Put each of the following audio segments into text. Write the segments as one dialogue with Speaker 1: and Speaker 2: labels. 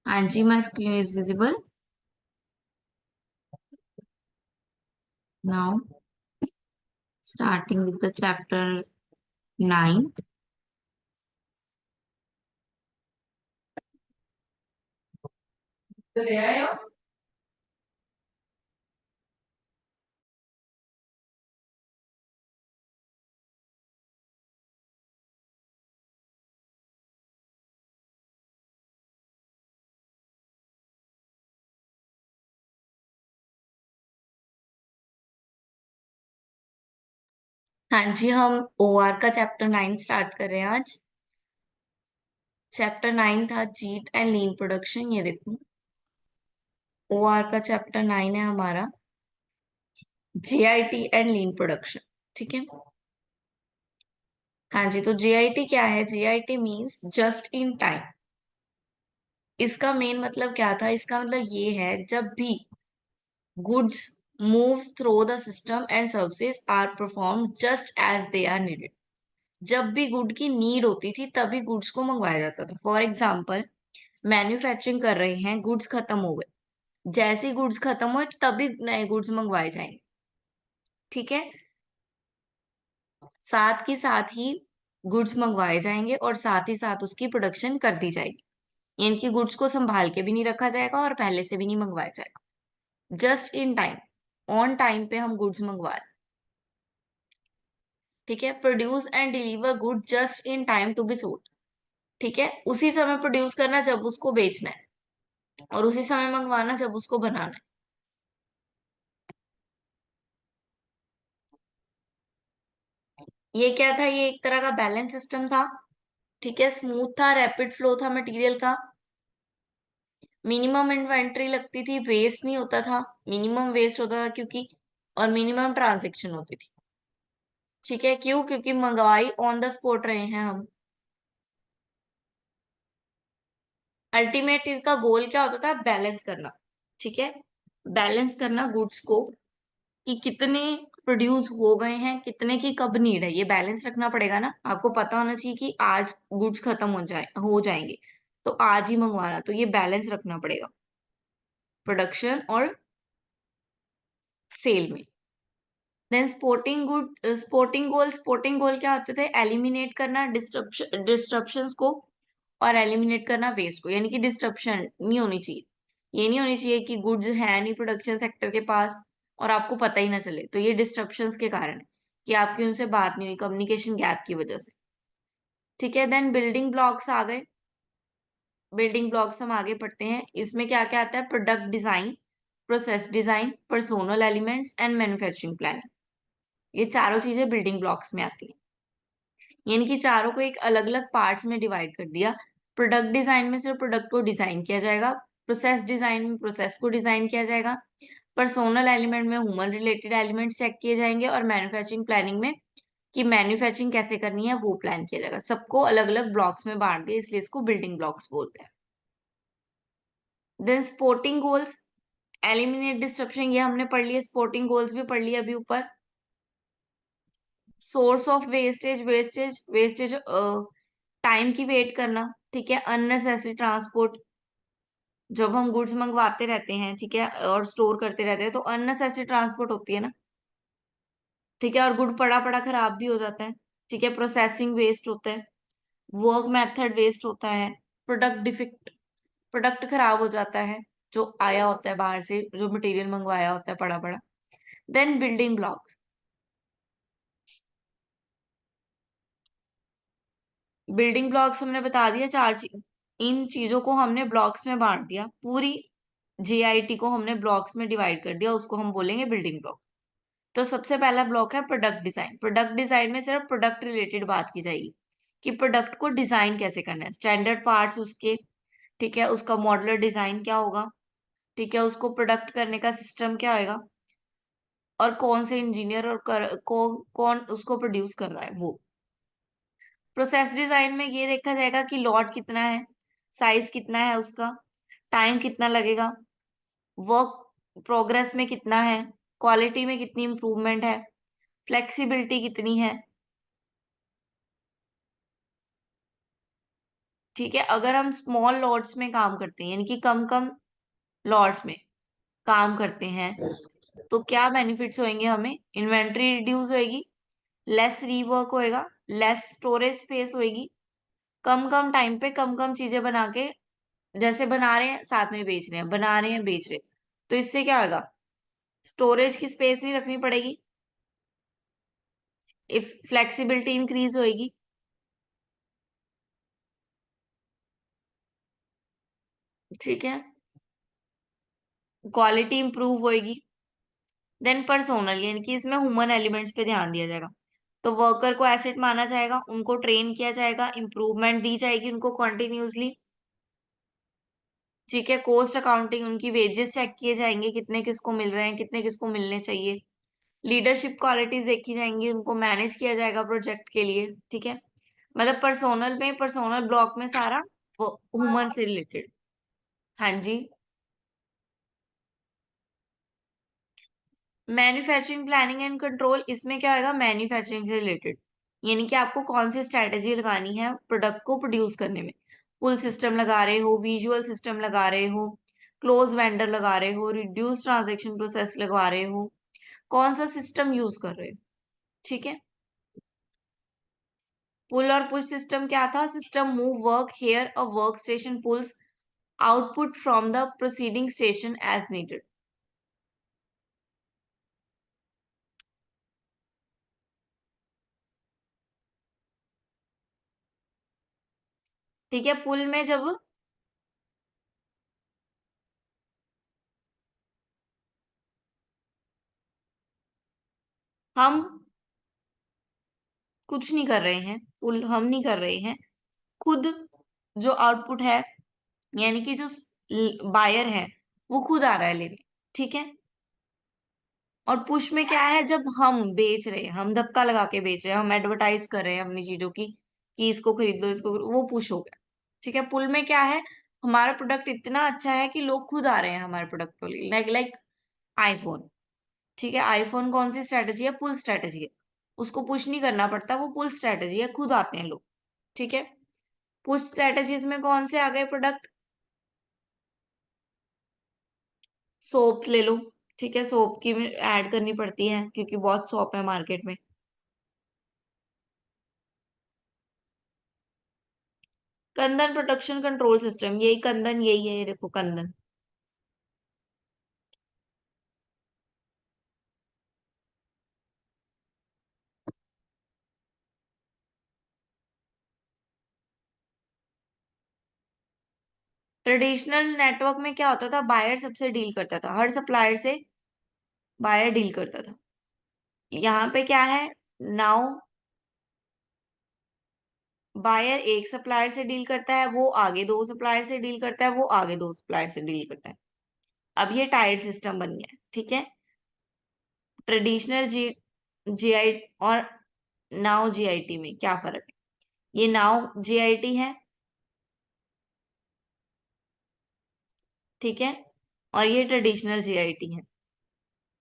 Speaker 1: हाँ जी, my screen is visible now. Starting with the chapter 9. हाँ जी, हम ओआर का चैप्टर 9 स्टार्ट कर रहे हैं आज। चैप्टर 9 था जीट एंड लीन प्रोडक्शन। ये देखो, ओआर का चैप्टर 9 है हमारा जेआईटी एंड लीन प्रोडक्शन। ठीक है। हाँ जी, तो जेआईटी क्या है? JIT means just in time. इसका मेन मतलब क्या था? इसका मतलब ये है, जब भी goods moves through the system and services are perform just as they are needed. जब भी गुड की नीड होती थी तभी गुड्स को मंगवाया जाता था। फॉर एग्जाम्पल, मैन्युफैक्चरिंग कर रहे हैं, गुड्स खत्म हो गए, जैसे ही गुड्स खत्म हुए तभी नए गुड्स मंगवाए जाएंगे। ठीक है। साथ के साथ ही गुड्स मंगवाए जाएंगे और साथ ही साथ उसकी प्रोडक्शन कर दी जाएगी। इनकी गुड्स को संभाल के भी नहीं रखा जाएगा और पहले से भी नहीं मंगवाया जाएगा। Just in time, on time पे हम गुड्स मंगवाए। ठीक है। Produce and deliver good just in time to be sold. ठीक है। उसी समय प्रोड्यूस करना जब उसको बेचना है, और उसी समय मंगवाना जब उसको बनाना है। ये क्या था? ये एक तरह का बैलेंस सिस्टम था। ठीक है। स्मूथ था, रैपिड फ्लो था मटेरियल का। मिनिमम इन्वेंट्री लगती थी, वेस्ट नहीं होता था। मिनिमम वेस्ट होता था क्योंकि, और मिनिमम ट्रांजेक्शन होती थी। ठीक है। क्यों? क्योंकि मंगवाई ऑन द स्पॉट रहे हैं हम। अल्टीमेट इसका गोल क्या होता था? बैलेंस करना। ठीक है। बैलेंस करना गुड्स को, कि कितने प्रोड्यूस हो गए हैं, कितने की कब नीड है, ये बैलेंस रखना पड़ेगा ना। आपको पता होना चाहिए कि आज गुड्स खत्म हो जाएंगे, तो आज ही मंगवाना। तो ये बैलेंस रखना पड़ेगा प्रोडक्शन और सेल में। देन स्पोर्टिंग गोल क्या होते थे? एलिमिनेट करना डिस्ट्रप्शंस को, और एलिमिनेट करना वेस्ट को। यानी कि डिस्ट्रप्शन नहीं होनी चाहिए। ये नहीं होनी चाहिए कि गुड्स है नहीं प्रोडक्शन सेक्टर के पास और आपको पता ही ना चले। तो ये डिस्ट्रप्शंस के कारण है कि आपकी उनसे बात नहीं हुई, कम्युनिकेशन गैप की वजह से। ठीक है। देन बिल्डिंग ब्लॉक्स आ गए। बिल्डिंग ब्लॉक्स हम आगे पढ़ते हैं। इसमें क्या क्या आता है? Product design, process design, personnel elements and manufacturing planning. ये चारों चीजें बिल्डिंग ब्लॉक्स में आती हैं। यानी कि चारों को एक अलग अलग पार्ट्स में डिवाइड कर दिया। प्रोडक्ट डिजाइन में सिर्फ प्रोडक्ट को डिजाइन किया जाएगा। प्रोसेस डिजाइन में प्रोसेस को डिजाइन किया जाएगा। पर्सोनल एलिमेंट में ह्यूमन रिलेटेड एलिमेंट्स चेक किए जाएंगे। और मैन्युफैक्चरिंग प्लानिंग में कि मैन्युफैक्चरिंग कैसे करनी है वो प्लान किया जाएगा। सबको अलग अलग ब्लॉक्स में बांट दिया, इसलिए इसको बिल्डिंग ब्लॉक्स बोलते हैं। Then sporting goals, eliminate disruption, ये हमने पढ़ लिया। स्पोर्टिंग गोल्स भी पढ़ लिया अभी ऊपर। Source of wastage, wastage time की वेट करना। ठीक है। अननेसेसरी ट्रांसपोर्ट, जब हम गुड्स मंगवाते रहते हैं, ठीक है, और स्टोर करते रहते हैं, तो अननेसेसरी ट्रांसपोर्ट होती है ना। ठीक है। और गुड पड़ा पड़ा खराब भी हो जाता है। ठीक है। प्रोसेसिंग वेस्ट होता है, वर्क मेथड वेस्ट होता है, प्रोडक्ट डिफेक्ट, प्रोडक्ट खराब हो जाता है जो आया होता है बाहर से, जो मटेरियल मंगवाया होता है पड़ा पड़ा। Then building blocks. Building blocks हमने बता दिया, चार चीज। इन चीजों को हमने ब्लॉक्स में बांट दिया। पूरी जेआईटी को हमने ब्लॉक्स में डिवाइड कर दिया, उसको हम बोलेंगे बिल्डिंग ब्लॉक। तो सबसे पहला ब्लॉक है प्रोडक्ट डिजाइन। प्रोडक्ट डिजाइन में सिर्फ प्रोडक्ट रिलेटेड बात की जाएगी, कि प्रोडक्ट को डिजाइन कैसे करना है, स्टैंडर्ड पार्ट्स उसके। ठीक है। उसका मॉडुलर डिजाइन क्या होगा। ठीक है। उसको प्रोडक्ट करने का सिस्टम क्या होगा, और कौन से इंजीनियर और कौन उसको प्रोड्यूस कर रहा है वो। प्रोसेस डिजाइन में ये देखा जाएगा कि लॉट कितना है, साइज कितना है उसका, टाइम कितना लगेगा, वर्क प्रोग्रेस में कितना है, क्वालिटी में कितनी इंप्रूवमेंट है, फ्लेक्सिबिलिटी कितनी है। ठीक है, अगर हम स्मॉल लॉट्स में काम करते हैं, यानी कि कम कम लॉट्स में काम करते हैं, तो क्या बेनिफिट्स होंगे हमें? इन्वेंट्री रिड्यूस होएगी, लेस रीवर्क होएगा, लेस स्टोरेज स्पेस होएगी, कम कम टाइम पे कम कम चीजें बना के, जैसे बना रहे हैं साथ में बेच रहे हैं, बना रहे हैं बेच रहे हैं, तो इससे क्या होगा? स्टोरेज की स्पेस नहीं रखनी पड़ेगी, इफ फ्लेक्सिबिलिटी इंक्रीज होएगी। ठीक है, क्वालिटी इंप्रूव होएगी। देन पर्सोनल, यानी कि इसमें ह्यूमन एलिमेंट्स पे ध्यान दिया जाएगा, तो वर्कर को एसेट माना जाएगा, उनको ट्रेन किया जाएगा, इंप्रूवमेंट दी जाएगी उनको कंटिन्यूअसली। ठीक है, कॉस्ट अकाउंटिंग, उनकी वेजेस चेक किए जाएंगे, कितने किसको मिल रहे हैं, कितने किसको मिलने चाहिए। लीडरशिप क्वालिटीज देखी जाएंगी, उनको मैनेज किया जाएगा प्रोजेक्ट के लिए। ठीक है, मतलब पर्सोनल में, पर्सोनल ब्लॉक में सारा ह्यूमन से रिलेटेड। हाँ जी। मैन्युफैक्चरिंग प्लानिंग एंड कंट्रोल, इसमें क्या होगा? मैन्युफैक्चरिंग से रिलेटेड, यानी कि आपको कौन सी स्ट्रैटेजी लगानी है प्रोडक्ट को प्रोड्यूस करने में। पुल सिस्टम लगा रहे हो, विजुअल सिस्टम लगा रहे हो, क्लोज वेंडर लगा रहे हो, रिड्यूस ट्रांजेक्शन प्रोसेस लगवा रहे हो, कौन सा सिस्टम यूज कर रहे हो। ठीक है, पुल और पुश सिस्टम क्या था? System move work here, a work station pulls output from the proceeding station as needed. ठीक है, पुल में जब हम कुछ नहीं कर रहे हैं, पुल हम नहीं कर रहे हैं, खुद जो आउटपुट है, यानी कि जो बायर है वो खुद आ रहा है लेने। ठीक है, और पुश में क्या है? जब हम बेच रहे हैं, हम धक्का लगा के बेच रहे हैं, हम एडवर्टाइज कर रहे हैं अपनी चीजों की कि इसको खरीद लो, इसको वो पुश हो गया। ठीक है, पुल में क्या है? हमारा प्रोडक्ट इतना अच्छा है कि लोग खुद आ रहे हैं हमारे प्रोडक्ट को लिए, लाइक लाइक आईफोन। ठीक है, आईफोन कौन सी स्ट्रेटेजी है? पुल स्ट्रेटेजी है, उसको पुश नहीं करना पड़ता, वो पुल स्ट्रेटेजी है, खुद आते हैं लोग। ठीक है, पुश स्ट्रेटेजीज में कौन से आ गए प्रोडक्ट? सोप ले लो। ठीक है, सोप की ऐड करनी पड़ती है क्योंकि बहुत सोप है मार्केट में। कंदन प्रोडक्शन कंट्रोल सिस्टम, यही कंदन, यही है, ये देखो कंदन। ट्रेडिशनल नेटवर्क में क्या होता था? बायर सबसे डील करता था, हर सप्लायर से बायर डील करता था। यहाँ पे क्या है? नाउ बायर एक सप्लायर से डील करता है, वो आगे दो सप्लायर से डील करता है, वो आगे दो सप्लायर से डील करता है। अब ये टायर सिस्टम बन गया है। ठीक है, ट्रेडिशनल जीआई और नाउ जीआईटी में क्या फर्क है? ये नाउ जीआईटी है। ठीक है, और ये ट्रेडिशनल जीआईटी है।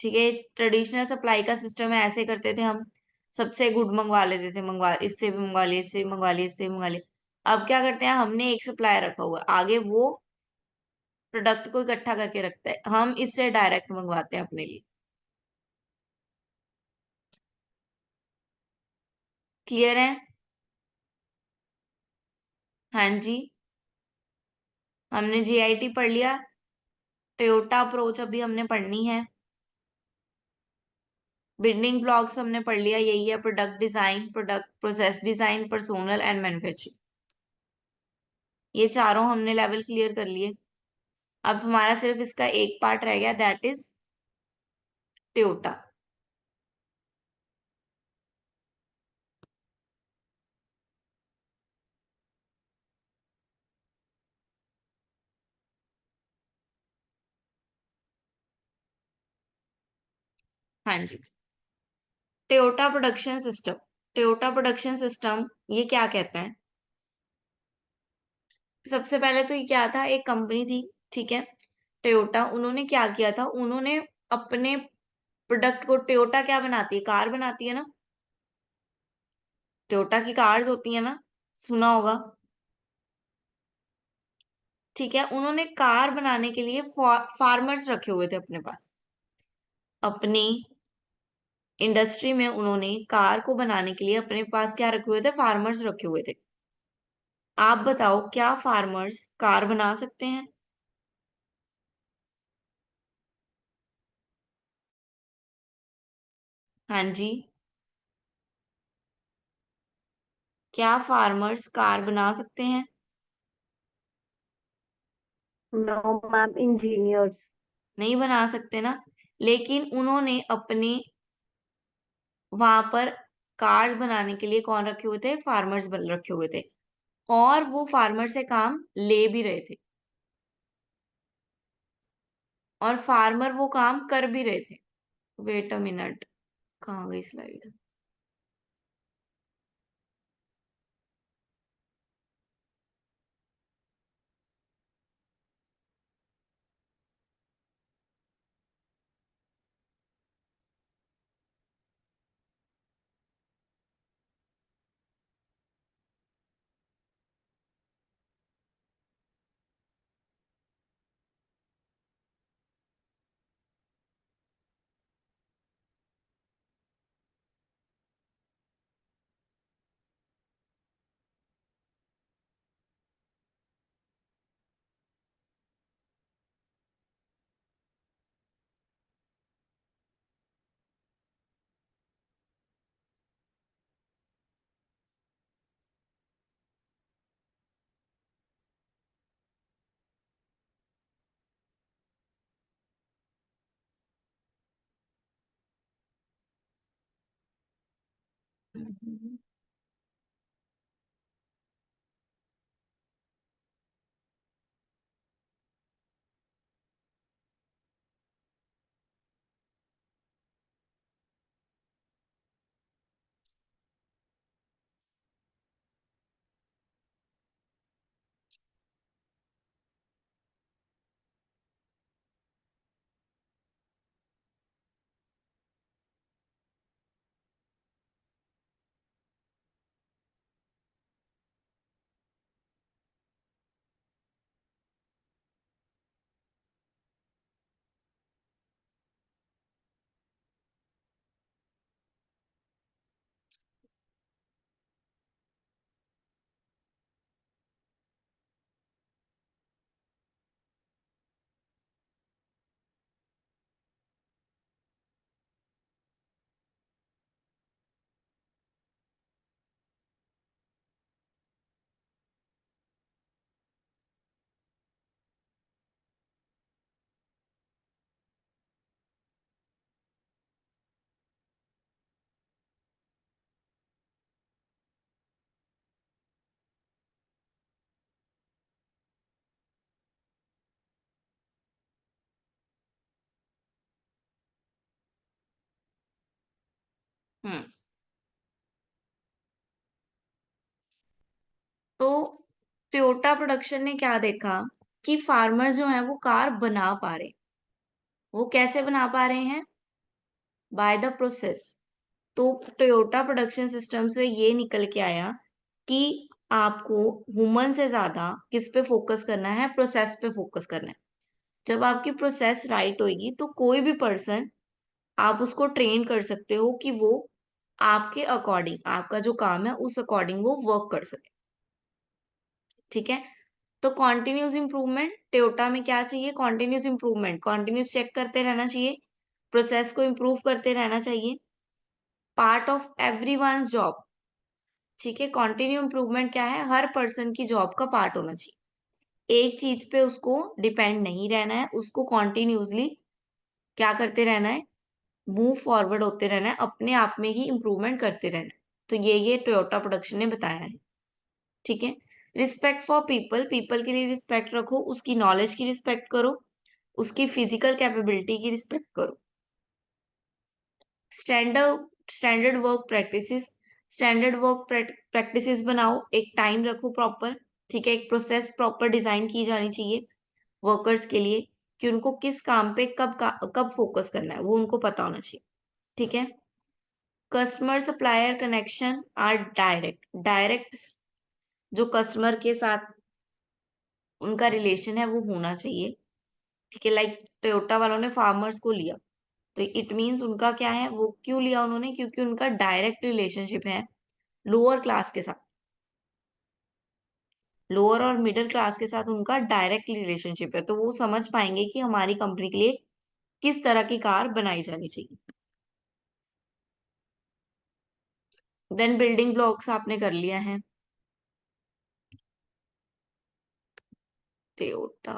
Speaker 1: ठीक है, ट्रेडिशनल सप्लाई का सिस्टम है, ऐसे करते थे हम, सबसे गुड मंगवा लेते थे, मंगवा इससे भी मंगवा लिए, इससे भी मंगवा लिए, इससे भी मंगवा लिए। अब क्या करते हैं? हमने एक सप्लायर रखा हुआ है, आगे वो प्रोडक्ट को इकट्ठा करके रखता है, हम इससे डायरेक्ट मंगवाते हैं अपने लिए। क्लियर है? हाँ जी, हमने जीआईटी पढ़ लिया, टोयोटा अप्रोच अभी हमने पढ़नी है। बिल्डिंग ब्लॉक्स हमने पढ़ लिया, यही है product design, product process design, personnel and manufacturing. ये चारों हमने लेवल क्लियर कर लिए। अब हमारा सिर्फ इसका एक पार्ट रह गया, दैट इज टोयोटा। हाँ जी, Toyota production system. Toyota production system ये क्या कहता है? सबसे पहले तो ये क्या था? एक कंपनी थी। ठीक है, टोयोटा, उन्होंने क्या किया था? उन्होंने अपने प्रोडक्ट को, टोयोटा क्या बनाती है? कार बनाती है ना, टोयोटा की कार्स होती है ना, सुना होगा। ठीक है, उन्होंने कार बनाने के लिए फार्मर्स रखे हुए थे अपने पास। अपनी इंडस्ट्री में उन्होंने कार को बनाने के लिए अपने पास क्या रखे हुए थे? फार्मर्स रखे हुए थे। आप बताओ, क्या फार्मर्स कार बना सकते हैं? हाँ जी। क्या फार्मर्स कार बना सकते हैं?
Speaker 2: No ma'am, engineers.
Speaker 1: नहीं बना सकते ना। लेकिन उन्होंने अपने वहां पर कार बनाने के लिए कौन रखे हुए थे? फार्मर्स बन रखे हुए थे। और वो फार्मर से काम ले भी रहे थे, और फार्मर वो काम कर भी रहे थे। वेट अ मिनट, कहाँ गई स्लाइड? हम्म। तो टोयोटा प्रोडक्शन ने क्या देखा कि फार्मर जो है वो कार बना पा रहे। वो कैसे बना पा रहे हैं? By the process. तो टोयोटा प्रोडक्शन सिस्टम से ये निकल के आया कि आपको ह्यूमन से ज्यादा किस पे फोकस करना है? प्रोसेस पे फोकस करना है। जब आपकी प्रोसेस राइट होगी तो कोई भी पर्सन, आप उसको ट्रेन कर सकते हो कि वो आपके अकॉर्डिंग, आपका जो काम है उस अकॉर्डिंग वो वर्क कर सके। ठीक है। तो कॉन्टिन्यूस इंप्रूवमेंट टोयोटा में क्या चाहिए? कॉन्टिन्यूस इंप्रूवमेंट, कॉन्टिन्यूस चेक करते रहना चाहिए, प्रोसेस को इंप्रूव करते रहना चाहिए। Part of every one job. ठीक है, कॉन्टिन्यू इंप्रूवमेंट क्या है? हर पर्सन की जॉब का पार्ट होना चाहिए। एक चीज पे उसको डिपेंड नहीं रहना है, उसको कॉन्टिन्यूसली क्या करते रहना है? मूव फॉरवर्ड होते रहना है, अपने आप में ही इंप्रूवमेंट करते रहना है। तो ये टोयोटा प्रोडक्शन ने बताया है। ठीक है। रिस्पेक्ट फॉर पीपल, पीपल के लिए रिस्पेक्ट रखो, उसकी नॉलेज की रिस्पेक्ट करो, उसकी फिजिकल कैपेबिलिटी की रिस्पेक्ट करो। Standard work practices, standard work practices बनाओ, एक टाइम रखो प्रॉपर। ठीक है, एक प्रोसेस प्रॉपर डिजाइन की जानी चाहिए वर्कर्स के लिए, कि उनको किस काम पे कब फोकस करना है वो उनको पता होना चाहिए। ठीक है। Customer supplier connection are direct, direct जो कस्टमर के साथ उनका रिलेशन है वो होना चाहिए। ठीक है, लाइक टोयोटा वालों ने फार्मर्स को लिया, तो इट मीन्स उनका क्या है, वो क्यों लिया उन्होंने, क्योंकि उनका डायरेक्ट रिलेशनशिप है लोअर क्लास के साथ, लोअर और मिडिल क्लास के साथ उनका डायरेक्ट रिलेशनशिप है, तो वो समझ पाएंगे कि हमारी कंपनी के लिए किस तरह की कार बनाई जानी चाहिए। देन बिल्डिंग ब्लॉक्स आपने कर लिया है, टोयोटा।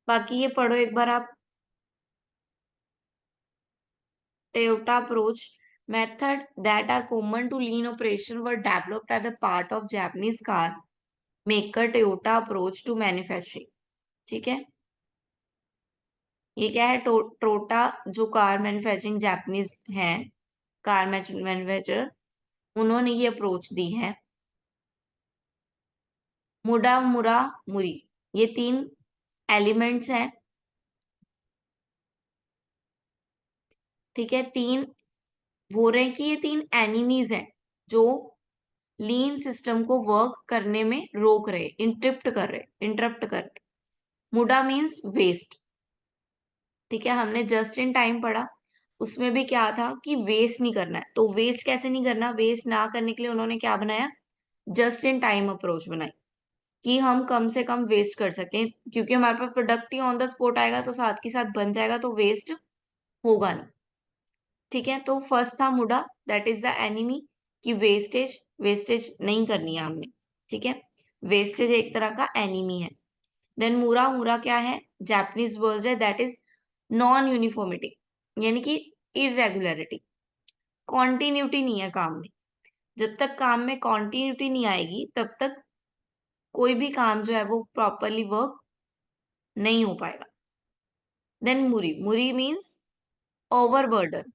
Speaker 1: बाकी ये पढ़ो एक बार आप, Toyota approach method that are common to lean operation were developed as a part of Japanese car maker Toyota approach to manufacturing। ठीक है, ये क्या है, टोटा जो कार मैन्युफैक्चरिंग जापानीज है, कार मैन्युफैक्चरर, उन्होंने ये अप्रोच दी है। मुडा मुरा मुरी, ये 3 एलिमेंट्स हैं। ठीक है, 3 बोल रहे हैं कि ये 3 एनिमीज हैं जो लीन सिस्टम को वर्क करने में रोक रहे, इंटरप्ट कर रहे। मुडा मीन्स वेस्ट। ठीक है, हमने जस्ट इन टाइम पढ़ा, उसमें भी क्या था कि वेस्ट नहीं करना है, तो वेस्ट कैसे नहीं करना, वेस्ट ना करने के लिए उन्होंने क्या बनाया, जस्ट इन टाइम अप्रोच बनाई, कि हम कम से कम वेस्ट कर सकें, क्योंकि हमारे पास प्रोडक्ट ही ऑन द स्पॉट आएगा तो साथ के साथ बन जाएगा, तो वेस्ट होगा नहीं। ठीक है, तो फर्स्ट था मुडा, दैट इज द एनिमी, कि वेस्टेज वेस्टेज नहीं करनी है हमने। ठीक है, वेस्टेज एक तरह का एनिमी है। देन मुरा, मुरा क्या है, जापानीज वर्ड है, दैट इज नॉन यूनिफॉर्मिटी, यानी कि इरेगुलरिटी, कॉन्टिन्यूटी नहीं है काम में। जब तक काम में कॉन्टिन्यूटी नहीं आएगी तब तक कोई भी काम जो है वो प्रॉपरली वर्क नहीं हो पाएगा। देन मुरी, मुरी मीन्स ओवरबर्डन,